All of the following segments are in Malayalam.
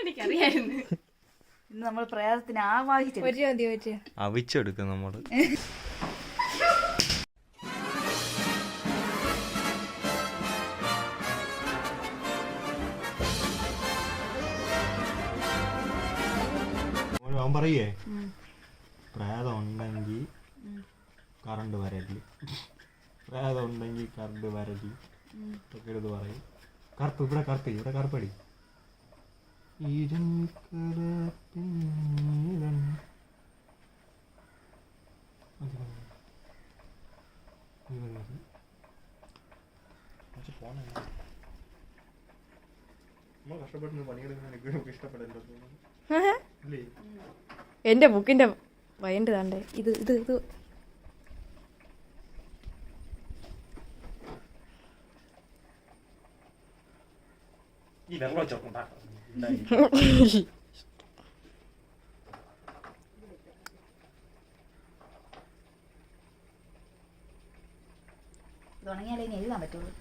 എനിക്കറിയായിരുന്നു. ഇന്ന് നമ്മൾ പ്രയാസത്തിന് ആവാഹിച്ചു അവിച്ചെടുക്കും നമ്മള്. അവൻ പറയേ പ്രേതം ഉണ്ടെങ്കിൽ കറണ്ട് വരല്, പ്രേതം ഉണ്ടെങ്കിൽ കറണ്ട് വരല് ഒക്കെ എടുത്ത് പറയും. കറുപ്പ് ഇവിടെ കറുപ്പ്, ഇവിടെ കറുപ്പടി. എന്റെ ബുക്കിന്റെ വയണ്ട് കണ്ടേ. ഇത് ഇത് ഇത് തുടങ്ങിയാലേ ഇനി എഴുതാൻ പറ്റുള്ളൂ.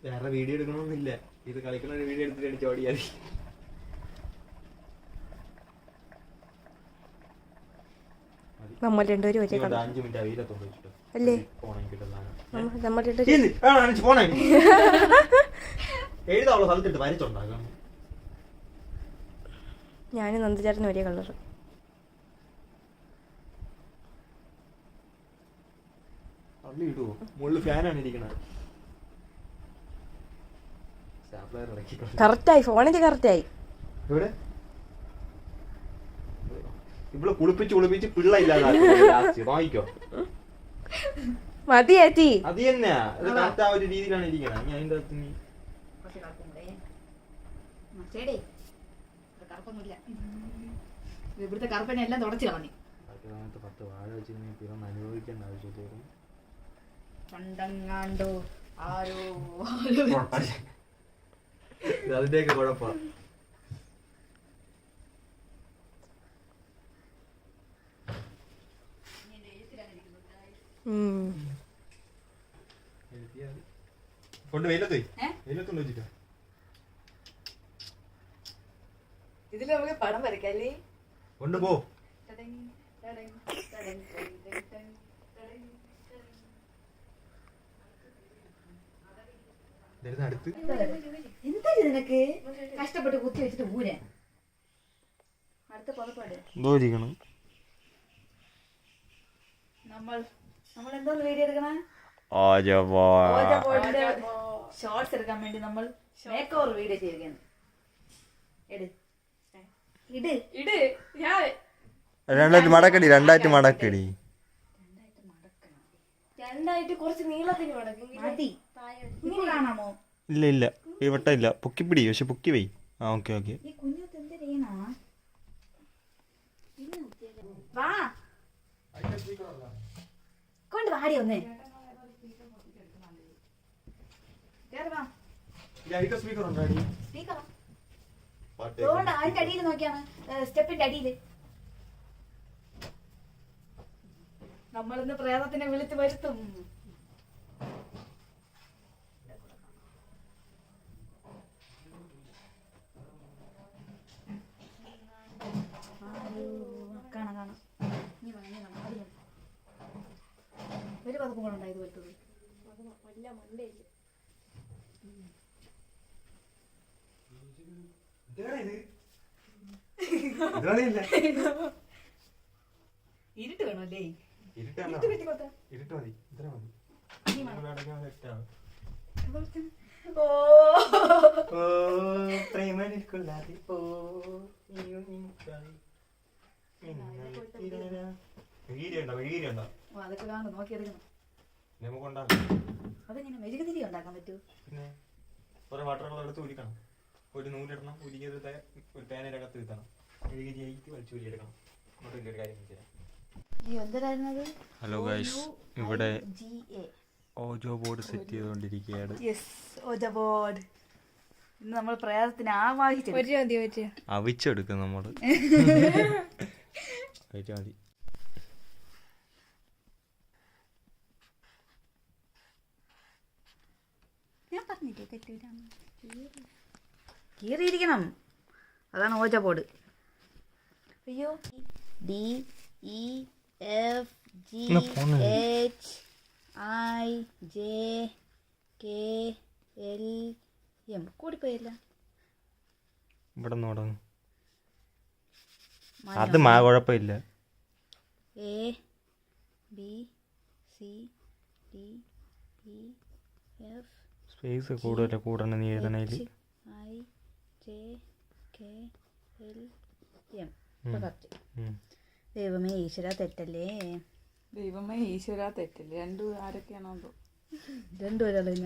വേറെ വീഡിയോ എടുക്കണമെന്നില്ല, ഇത് കളിക്കണ ഒരു വീഡിയോ എടുത്തിട്ട് അടിച്ച് ഓടിയാൽ നമ്മൾ രണ്ടുപേരും ഒരേ കളർ 5 മിനിറ്റ് അവയിലത്തോണ്ട് വെച്ചിട്ട് അല്ലേ? എഴുതാവുള്ള സ്ഥലത്തിട്ട് വരച്ചുണ്ടാകാം. ഞാനും നന്ദചേട്ടനും ഒരേ കളർ. തള്ളി ഇടുവോ? മുകളിൽ ഫാനാണ് ഇരിക്കണത്. കറക്റ്റായി, ഫോണിന്റെ കറക്റ്റായി. ഇവിടെ ഇവിടെ കുളിപ്പിച്ച് പിള്ള ഇല്ലാതെ വാങ്ങിക്കോ. മതി ചേച്ചി, അത് തന്നെയാ. ഇത് കറക്റ്റ് ആ ഒരു രീതിയിലാണ് ഇരിക്കണം. ഞാൻ അതിന്റെ അകത്ത് നീ ഇവിടുത്തെ കറുപ്പനെ എല്ലാം തുടച്ചു കളഞ്ഞു. 10 വാഴ വെച്ച് അനുഭവിക്കേണ്ട ആവശ്യത്തോറും പണ്ടങ്ങാണ്ടോ ആരോ അതിന്റെയൊക്കെ കുഴപ്പമാണ്. കൊണ്ട് വെയിലത്തോണ്ട് വെച്ചിട്ടോ. ഇതില് നമുക്ക് പടം വരയ്ക്കല്ലേ? കൊണ്ടുപോ. അടുത്ത് എന്താ നിനക്ക് കഷ്ടപ്പെട്ട് കുത്തി വെച്ചിട്ട് ഊരെ അടുത്ത പുറപ്പാട് നമ്മൾ എന്തോന്ന് വീഡിയോ എടുക്കണ ഷോർട്സ് എടുക്കാൻ വേണ്ടി നമ്മൾ മേക്ക് ഓവർ വീഡിയോ ചെയ്തിരിക്കുന്നു. മടക്കടി, രണ്ടായിട്ട് മടക്കടി, രണ്ടായിട്ട് കുറച്ച് നീളത്തിന് മടക്കി. ഇങ്ങനെ കാണാമോ? ഇല്ല ഇല്ല, ഈ വട്ടം ഇല്ല. പൊക്കിപ്പിടി, പക്ഷെ പൊക്കി വൈ. ആ ഓക്കെ ഓക്കെ. ഈ കുഞ്ഞത്ത് എന്ത് ചെയ്യണ? വാ കൊണ്ട് വാടി ഒന്നേ. അതിന്റെ അടിയിൽ നോക്കിയാണ്, സ്റ്റെപ്പിന്റെ അടിയില്. നമ്മളിന്ന് പ്രേതത്തിനെ വിളിച്ച് വരുത്തും. കാണാം ഒരു പതപ്പം കൂടെ ഉണ്ടായത് പറ്റത്. ഇരുട്ട് വേണമല്ലേ? ഇരുട്ട് മതി, ഇത്ര മതി. അതൊക്കെ കാണും, നോക്കിയെടുക്കണം. അതെങ്ങനെ മെഴുകുതിരി ഉണ്ടാക്കാൻ പറ്റൂ? പിന്നെ കുറെ വാട്ടർ കളർ എടുത്ത് ഉരുക്കണം, ഒരു നൂലിടണം, ഉരുക്കിയത് ഒരു പേനയിലകത്ത് എത്തണം, മെഴുകുതിരിക്ക് വലിച്ചു ഉരിയെടുക്കണം. അങ്ങോട്ട് ഒരു കാര്യം ചെയ്യാം. ഹലോ ഗൈസ്, ഇവിടെ ഓജോ ബോർഡ് സെറ്റ് ചെയ്തുകൊണ്ടിരിക്കുകയാണ്. ഇന്ന് നമ്മൾ പ്രയാസത്തിന് ആവാഹിച്ചു അവിച്ചെടുക്കും നമ്മള്. കഴിച്ചാൽ മതി. കീറിയിരിക്കണം, അതാണ് ഓജ ബോർഡ്. അയ്യോ. D E F G H I J K L M. കൂടിപ്പോയല്ല. ഇവിടെ നോടങ്ങ്. അത് കുഴപ്പമില്ല. A B C D E F space കൂടുതൽ കൂടണം നീ എഴുതണേൽ. I J K L M. ദൈവമേ ഈശ്വര തെറ്റല്ലേ. ദൈവമേ ഈശ്വര തെറ്റല്ലേ. രണ്ടും ആരൊക്കെയാണോ രണ്ടുപേരല്ല.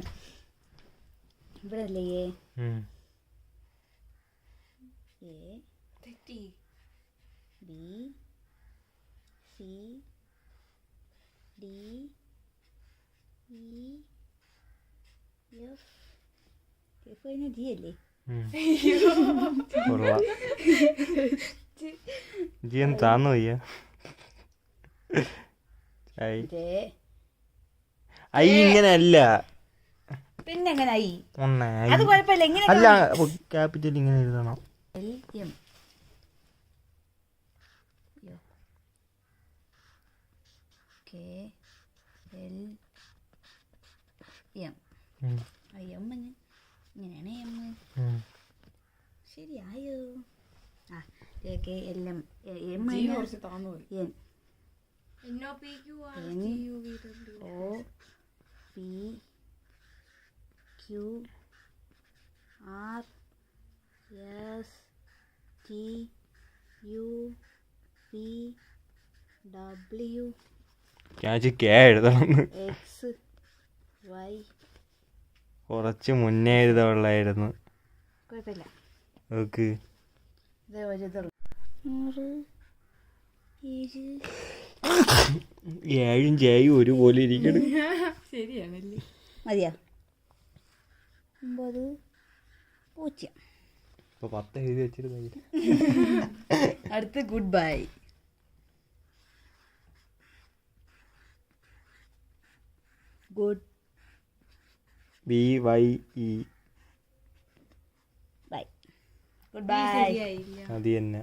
ഇവിടെ അല്ലേ എ തെറ്റി. B C D E F F കഴിഞ്ഞ ജി അല്ലേ. ജി എന്ന് താന്നു വയ്യ. ഐ ഇങ്ങനെയല്ല. പിന്നെ എങ്ങനെ ഐ? അത് കുഴപ്പമില്ല. ഇങ്ങനെ അല്ല, ക്യാപിറ്റൽ ഇങ്ങനെ എഴുതണം. L M K L M. M ഇങ്ങനെയാണ് എം. ശരിയായോ? ആ K L M M N O P Q R S T U P W എഴുതണം. X Y. കുറച്ച് മുന്നേ എഴുതാനുള്ളായിരുന്നു. കുഴപ്പമില്ല. ഓക്കെ. ഏഴും ജയും ഒരുപോലെ ഇരിക്കണം. ശരിയാണല്ലേ. മതിയാ? 9 0. ഇപ്പൊ 10 എഴുതി വെച്ചിരുന്നു. അടുത്ത് good bye. Good BYE bye. Good bye. അത് തന്നെ.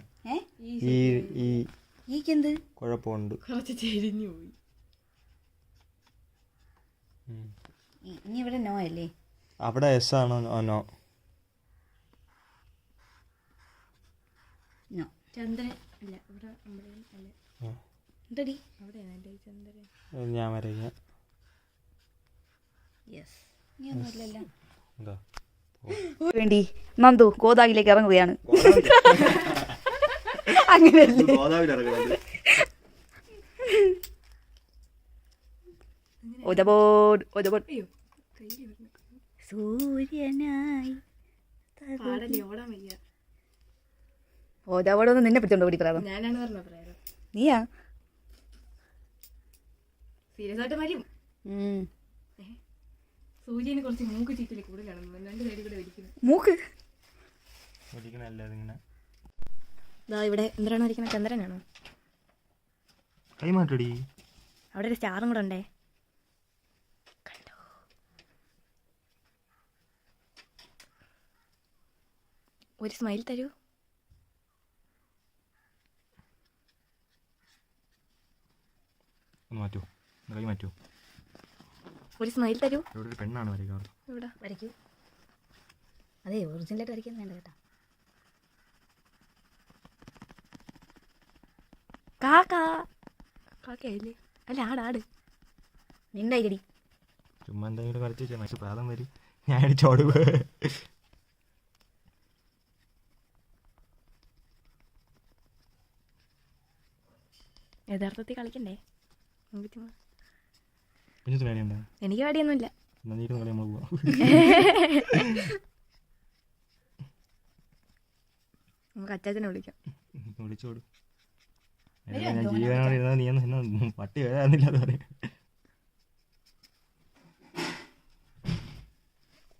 എന്ത് കുഴപ്പമുണ്ട്. കുറച്ച് ചെരിഞ്ഞു പോയി. ഇനി ഇവിടെ നോ അല്ലേ? അവിടെ എസ് ആണോ? നോ. നോ. ചന്ദ്രൻ അല്ല. ഇവിടെ അല്ല. എന്തടി അവിടെയാണ് ചന്ദ്രൻ. ഞാൻ വരയ്ക്കാം. യെസ്. നീ ഒന്നുമില്ലല്ലോ. എന്താ വേണ്ടി നന്ദു ഗോദാവിലേക്ക് ഇറങ്ങുകയാണ്. അങ്ങനെയല്ലേ? സൂര്യനായി ഓജാബോടൊന്നും നിന്നെ പറ്റിയോണ്ട് ഓടി പറയാം. ഞാനാണ് പറഞ്ഞ പ്രേരം. നീയാ സീരിയസ് ആയിട്ട് വരും. സൂര്യന് കുറച്ച് മൂക്ക് ചീറ്റിൽ കൂടുതലാണ്. 2 സൈഡിൽ കൂടെ വലിക്കുന്നത്. മൂക്ക് ഇവിടെ എന്തിനാണ് വരയ്ക്കുന്നത്? ചന്ദ്രനാണോ? കൈമാറ്റടി. അവിടെ ഒരു സ്റ്റാറും കൂടെ ഉണ്ടേ. കണ്ടോ? ഒരു സ്മൈൽ തരൂ. മാറ്റൂ. കൈ മാറ്റൂ. ഒരു സ്മൈൽ തരൂ. ഇവിടെ ഒരു പെണ്ണാണ് വരയ്ക്കാറ്. ഇവിടെ വരയ്ക്കൂ. അതെ ഒറിജിനലായിട്ട് വരയ്ക്കുന്നത് വേണ്ട കേട്ടോ. കാക്കയില്ലേ? അല്ല ആട്. നിണ്ടായിക്കടി. ചുമ്മാ എന്തെങ്കിലും കളിച്ച് വെച്ചാൽ പ്രാതം വരും. ഞാൻ അടിച്ചോട്. യഥാർത്ഥത്തിൽ കളിക്കണ്ടേ? കുഞ്ഞു പേടിയുണ്ടോ? എനിക്ക് പേടിയൊന്നുമില്ല. നമ്മൾ പോവാം. നമുക്ക് അച്ചാച്ചനെ വിളിക്കാം. വിളിച്ചോടും. ഞാൻ ജീവനോട് ഇരുന്നാൽ നീ ഒന്ന് പട്ടി വരാന്നില്ല. അത് പറയാം.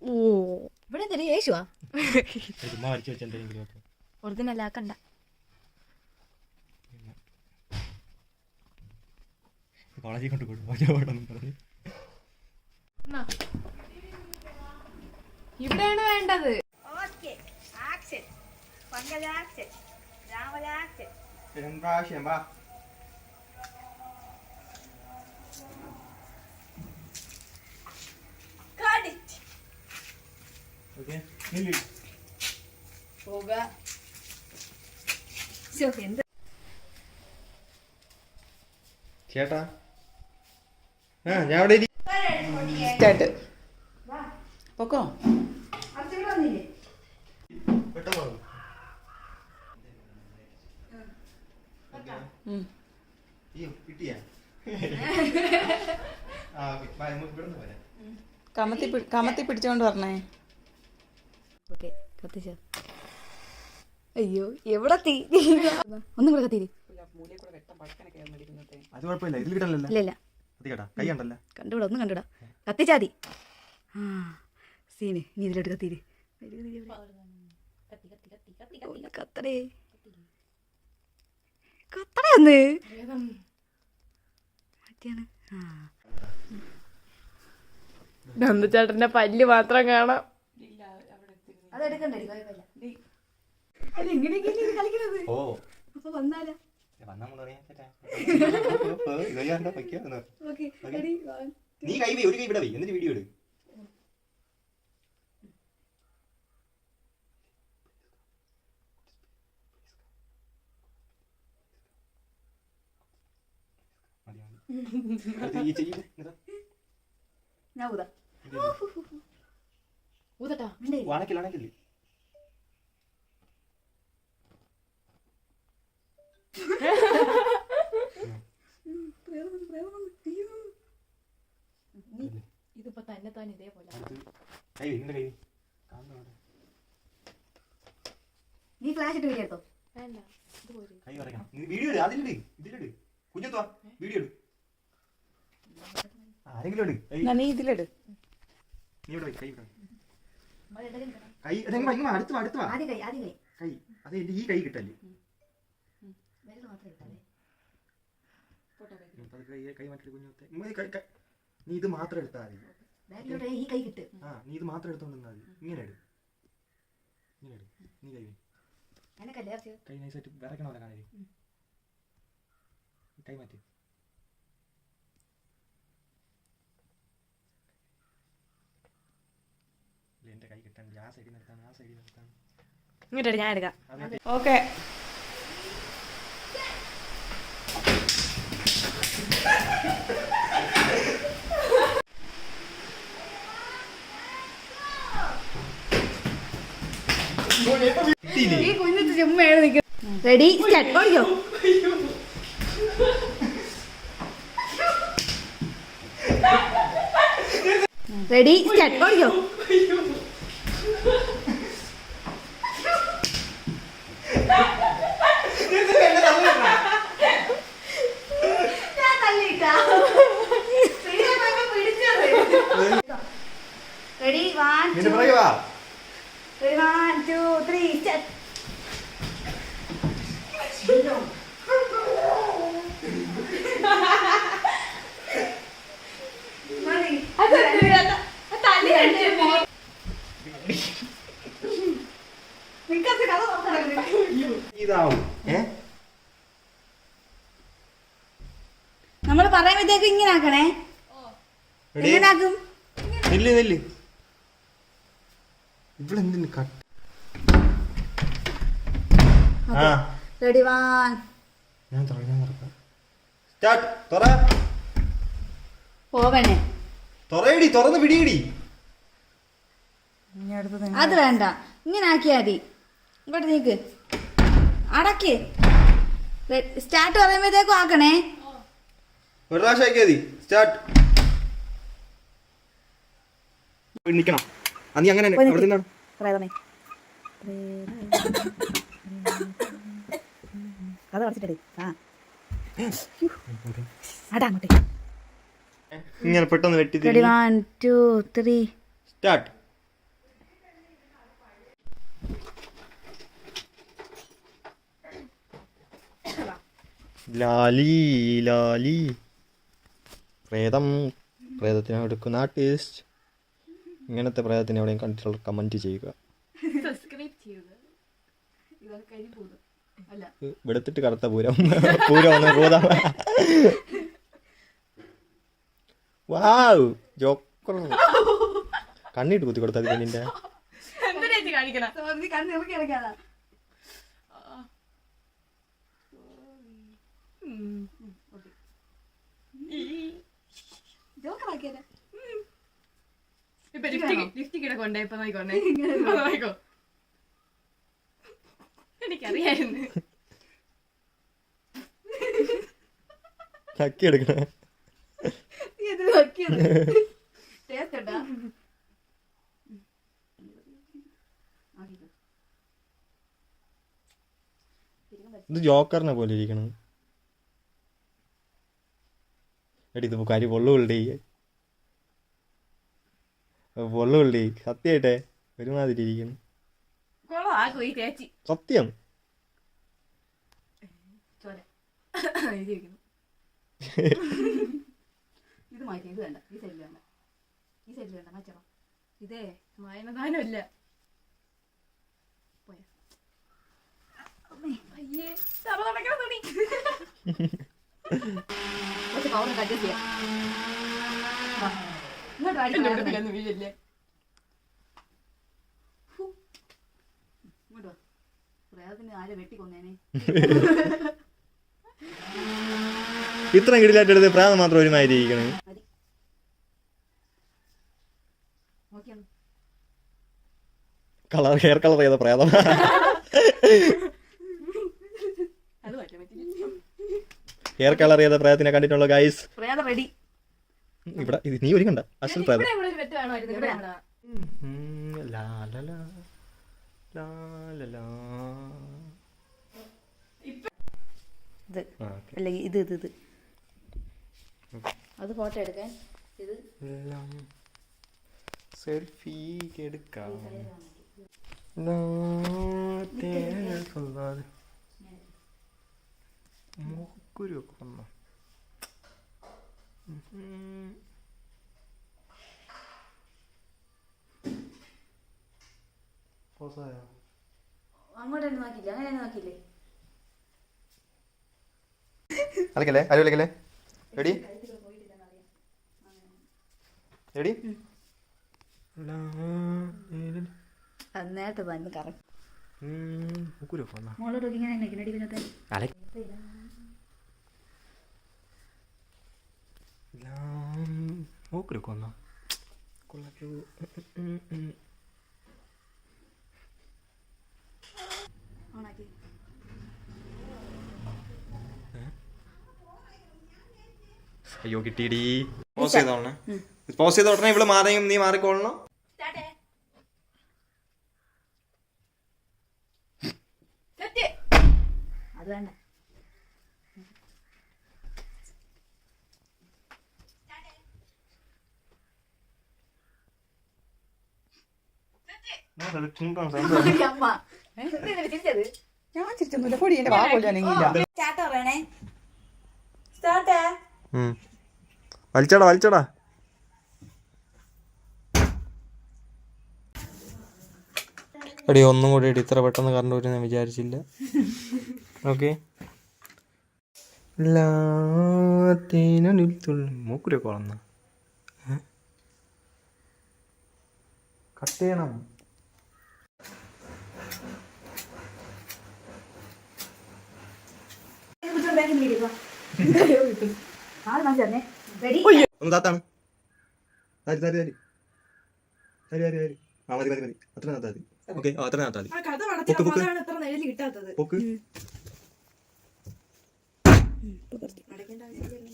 ഓ ഇവിടെ എന്തൊരു യേശുവാ. ചുമ്മാ വരച്ച് വെച്ച് എന്തെങ്കിലും ഒറിജിനൽ ആക്കണ്ട. കോളേജിൽ കൊണ്ട് കൊടുക്കും പറഞ്ഞു. ഇവിടെയാണ് വേണ്ടത്. Okay action Pankaja action രാമല action പ്രാവശ്യം വാ. ഓക്കെ പോക എന്ത് ചേട്ടാ ഞാൻ അവിടെ സ്റ്റാർട്ട്. പൊക്കോ. അച്ഛൻ വന്നില്ലേ പെട്ടെന്ന് കിട്ടിയാ കമത്തി പിടിച്ചോണ്ട് പറഞ്ഞേ. ഓക്കെ കത്തിച്ചോ. അയ്യോ എവിടെ തീ ഒന്നും കൂടെ കത്തിരി. അത് കുഴപ്പമില്ല, ഇതിൽ കിട്ടണല്ലോ. ഇല്ല ഇല്ല കൈ ഉണ്ടല്ലോ. കണ്ടുകൂടാ, ഒന്നും കണ്ടുകൂടാ. കത്തിച്ചാതി. ആ സീന് നീ ഇതിലോട്ട് കത്തിരി. കത്തടേ കത്തടേ ഒന്ന് മറ്റേണ്. നന്ദുചേട്ടന്റെ പല്ല് മാത്രം കാണാം. അതെടുക്കണ്ടേ കളിക്കുന്നത്. ഓ അപ്പൊ വന്നാലാ നീ കൈ ഒരു കൈ ഇവിടെ എന്നിട്ട് വീഡിയോ എടു. വാണക്കില്ല ഇതിപ്പോ തന്നെ താൻ ഇതേപോലെ നീ ഫ്ലാഷ് ഇട്ട് വീഡിയോ എടുത്തോ. വേണ്ട വീഡിയോ ഇട്, അതിലിട്, ഇതിലിട്. കുഞ്ഞത്തുവാ വീഡിയോ ഇട്. ആരെങ്കിലും ഇട്. നീ ഇതിലിട്. നീ ഇവിടെ കൈ കൈ അടുത്ത് വാ, അടുത്ത് വാ. ആദ്യം കൈ ആദ്യം കൈ കൈ അത് എന്റെ ഈ കൈ കിട്ടല്ലേ. വിരൽ മാത്രം എടുത്താലേ. കൈ മാറ്റി കുഞ്ഞത്തെ. നീ ഇത് മാത്രം എടുത്താൽ മതി. ബാക്കിലോട്ട് ഈ കൈ കിട്ട്. നീ ഇത് മാത്രം എടുത്തോണ്ടിരുന്നാൽ മതി. ഇങ്ങനെ ഇട്, ഇങ്ങനെ ഇട്. നീ കൈ എനക്കല്ലേ കൈ നൈസായിട്ട് വിറക്കണമല്ലോ കാണാൻ. കൈ മാറ്റി. എന്റെ കൈ കിട്ടാൻ ആ സൈഡിൽ നിർത്താൻ, ആ സൈഡിൽ നിർത്താൻ. ഇങ്ങോട്ട് ഞാൻ എടുക്കാം. ഓക്കെ ഈ കുഞ്ഞിട്ട് ചുമ്മയാണ് നിൽക്കുന്നത്. Ready start. ഓടിക്കോ. Ready start. ഓടിക്കോ. Ready 1 2 3 start. നമ്മൾ പറയുമ്പോഴത്തേക്ക് ഇങ്ങനെ ആക്കണേ. എങ്ങനെ ആക്കും? റെഡി 1 പോവണേ. തുറന്ന് പിടിയിടി. അത് വേണ്ട, ഇങ്ങനെ ആക്കിയാ മതി. ഇങ്ങോട്ട് നീക്ക്, അടക്ക്. സ്റ്റാർട്ട് പറയുമ്പോഴത്തേക്കും ആക്കണേ. ഒരു പ്രാവശ്യം ആക്കിയാ മതി. സ്റ്റാർട്ട്. നിക്കണം. നീ അങ്ങനെ കഥ കുറച്ചിട്ടേ. അങ്ങോട്ടേ ഇങ്ങനെ പെട്ടെന്ന് വെട്ടി. 1 2 3 സ്റ്റാർട്ട്. ലാലി ലാലി പ്രേതം, പ്രേതത്തിനെ എടുക്കുന്ന ആർട്ടിസ്റ്റ്. ഇങ്ങനത്തെ പ്രേതത്തിന് എവിടെയും കണ്ടിട്ടുള്ള കമൻറ്റ് ചെയ്യുക. സബ്സ്ക്രൈബ് ചെയ്യുക. ഇതാണ് കരിഭൂതം അല്ല, വെളുത്തിട്ട് കറുത്ത പൂരം. പൂരം ഒന്ന് ഭൂതം. വാവ് ജോക്കർ. കണ്ണിട്ട് കുത്തി കൊടുത്താൽ പെണ്ണിന്റെ കാണിക്കണം. കണ്ണ് ഇറക്കി ഇറക്കാതാ. ജോക്കറാക്കിയാലേ ഇപ്പൊ ലിഫ്റ്റ് കിടക്കൊണ്ടേ. ഇപ്പൊ നോക്കോണ്ടേ, നോക്കോ. എനിക്കറിയായിരുന്നു. ചക്കി എടുക്കണേ. ഇത് നോക്കിയത് ടേസ്റ്റ് ഉണ്ടാ. ഇത് ജോക്കറിനെ പോലെ ഇരിക്കണം. എടി ഇത് കരി പൊള്ളുള്ളി പൊള്ളുള്ളി. സത്യമായിട്ടെ ഒരുമാതിരി ഇരിക്കണം. സത്യം. ഇത് മാറ്റി. ഇത് വേണ്ട. ഈ സൈഡിൽ വേണ്ട. ഈ സൈഡിൽ വേണ്ട. മാറ്റണം. ഇതേ വായനദാനമില്ല. കുറച്ച് പവർ അഡ്ജസ്റ്റ് ചെയ്യാം. ഇങ്ങോട്ട് വീഴല്ലേ. ഇങ്ങോട്ടോ. പ്രേതത്തിന് ആരെ വെട്ടിക്കൊന്നേനെ. ഇത്ര കിടിലായിട്ട് എടുത്ത് പ്രായം മാത്രം ഒരുമാതിരി ഇരിക്കണേ. കളർ ഹെയർ കളർ ചെയ്ത പ്രേതം. ഹെയർ കളർ ചെയ്ത പ്രേതത്തിനെ കണ്ടിട്ടുള്ള ഗൈസ്. പ്രേതം റെഡി. ഇവിടെ നീ ഒരുക്കണ്ട. അസൽ പ്രേതം. ഇത് ഇത് ഇത് അത് ഫോട്ടോ എടുക്കാൻ. ഇത് സെൽഫി എടുക്കാം. മൂക്കുരുവൊക്കെ വന്നോ. അങ്ങോട്ട് നോക്കില്ല. അങ്ങനെ നോക്കില്ലേ. അലക്കല്ലേ അരി വിളിക്കല്ലേ. Ready ready. നേരത്തെ വന്ന് കറക്റ്റ് മൂക്കുരുവൊക്കെ വന്നോ. മോളോട് ഇങ്ങനെ കുഞ്ഞത്തെ മൂക്കുരുവൊക്കെ വന്നോ. കൊള്ളാം. ഓണാക്കി. അയ്യോ കിട്ടിയടി. പോസ് ചെയ്തോളണേ. പോസ് ചെയ്ത ഉടനെ ഇവള് മാറിയും നീ മാറിക്കോളണം. അത് വേണ്ട. അമ്മ ചിരിച്ചത്. ഞാൻ ചിരിച്ചൊന്നുമില്ല. പൊടി എന്റെ വാങ്ങില്ല. സ്റ്റാർട്ട് പറയണേ. സ്റ്റാർട്ട്. വലിച്ചടാ വലിച്ചടാ. എടി ഒന്നും കൂടി ഇടി. ഇത്ര പെട്ടെന്ന് കറണ്ട് വരും ഞാൻ വിചാരിച്ചില്ല. ഓക്കെ. മൂക്കുരൊക്കെ വളർന്ന കട്ട് ചെയ്യണം. ഒന്ന് താത്താണ്. തരി തരി തരി തരി തരി തരി. ആ മതി മതി മതി. അത്ര താത്താ മതി. ഓക്കെ അത്ര താത്താ മതി. പൊക്ക്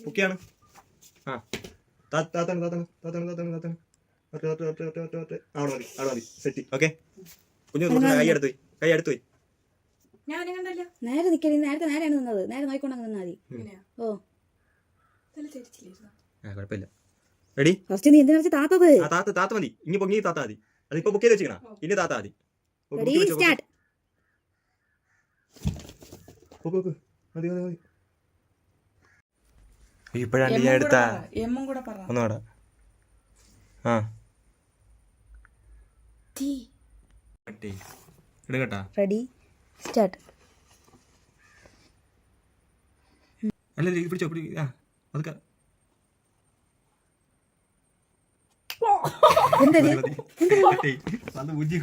പൊക്കിയാണ്. ആ താത്താണ് താത്താണ് താത്താണ് താത്താണ് താത്താണ്. അവിടെ മതി അവിടെ മതി. സെറ്റ്. ഓക്കെ കുഞ്ഞു കൈ എടുത്തു പോയി. കൈ എടുത്തു പോയി. നേരെ നിക്കണി. നേരത്തെ നേരെയാണ് നിന്നത്. നേരെ നോക്കിക്കൊണ്ടു നിന്നാ മതി. ഓ കുഴപ്പമില്ല. റെഡി. ഫസ്റ്റ് നീ എന്തിനാ താത്തത്? താത്ത താത്ത മതി. ഇനി പൊങ്ങി താത്താ മതി. അതിപ്പോ ബുക്ക് ചെയ്ത് വെച്ചിക്കണ. ഇനി താത്താ മതി. ഇപ്പഴാണ് ഞാൻ എടുത്താ. ഒന്നുകൂടെ ആ തീ. കട്ടേ എടുക്കട്ടാ. Ready start. അല്ല പിടിച്ചോ പിടി. ആ അതൊക്കെ എന്തത്? അത് ഊജി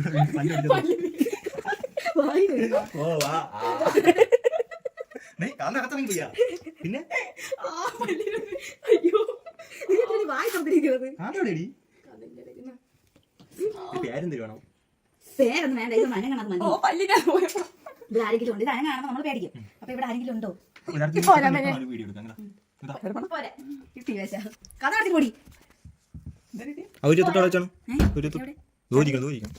ഓ വാ പിന്നെ അയ്യോ വായി തന്നിരിക്കുന്നത്. ആരോടെടി പേരെന്ത് വേണം? പേരൊന്നും വേണ്ട, ഇത് മനങ്ങണത് മതി. ഇവിടെ ആരെങ്കിലും ഉണ്ട്, ഇത് അനങ്ങാണെന്ന് നമ്മൾ പേടിക്കും. അപ്പൊ ഇവിടെ ആരെങ്കിലും ഉണ്ടോ? വീഡിയോ എടുക്കാം. കഥ നടത്തി കൂടി ഒരു തൊട്ടാ വെച്ചാണ് ഒരു ദോജിക്കണം ദോജിക്കണം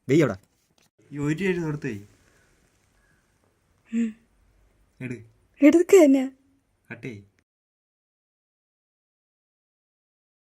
വെയ്യവിടെ ഈ ഒരു നിർത്തേ എടുക്ക എടുക്ക തന്നെ കട്ടേ